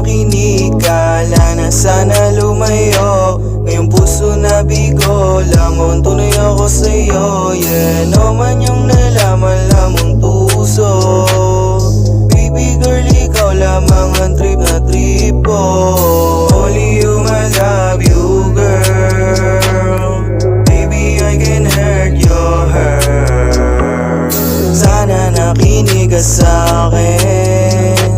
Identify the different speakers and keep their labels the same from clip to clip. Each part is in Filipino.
Speaker 1: makinig ka, na sana lumayo. Ngayong puso na bigo, lamang tunay ako sa'yo. Yeah, no man yung nalaman lamang tuso. Baby girl, ikaw lamang ang trip na tripo. Only you, I love you, girl. Baby, I can hurt your hurt. Sana nakinig ka sa'kin.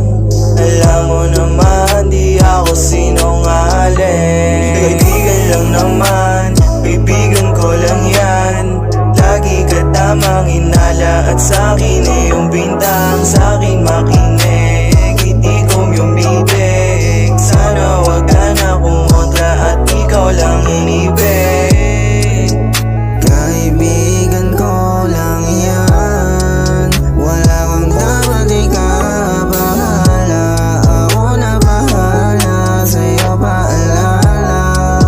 Speaker 1: Alam mo naman, di ako sinungaling. Kaibigan lang naman, kaibigan ko lang yan. Lagi ka tamang inala at sa'kin iyong bintang. Sa'kin makinig, itikom yung bibig. Sana wag ka na kumontra at ikaw lang inibig.
Speaker 2: Kaibigan ko lang yan, wala kang dapat ikabahala. Ako na bahala, sa'yo paalala.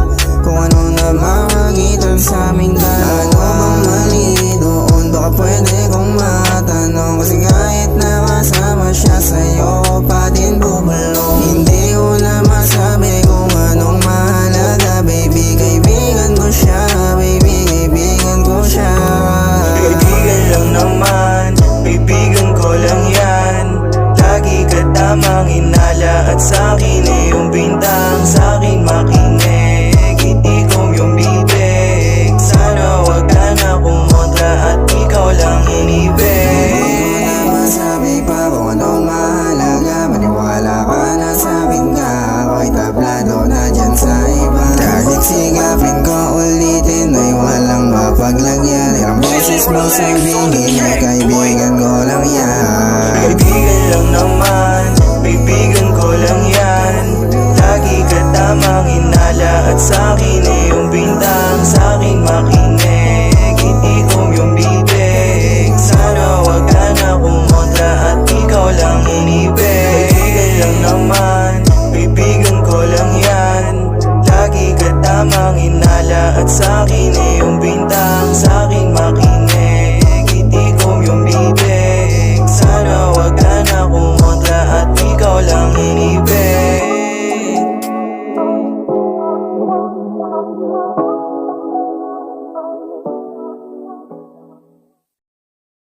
Speaker 2: Kung ano na mamagitan sa aming dalawa. Ano bang mali doon? Baka pwede kong matanong. Kasi kahit na kasama siya, sa'yo pa din bubulong. Hindi ko na masabi kung anong mahalaga. Baby, kaibigan ko siya. Baby, kaibigan ko siya.
Speaker 1: Kaibigan lang naman, kaibigan ko lang yan. Lagi ka tamang inala at sa'kin iyong bintang. Sa'kin makinig, itikom yung bibig. Sana wag ka na kumontra at ikaw lang inibig.
Speaker 2: Hindi ko na masabi pa kung anong mahalaga. Maniwala ka na sa'kin ka. Ako'y tablado na dyan sa iba. Kahit sigapin ko ulitin ay walang mapaglagyan. Ilang beses mo sabihin na kaibigan ko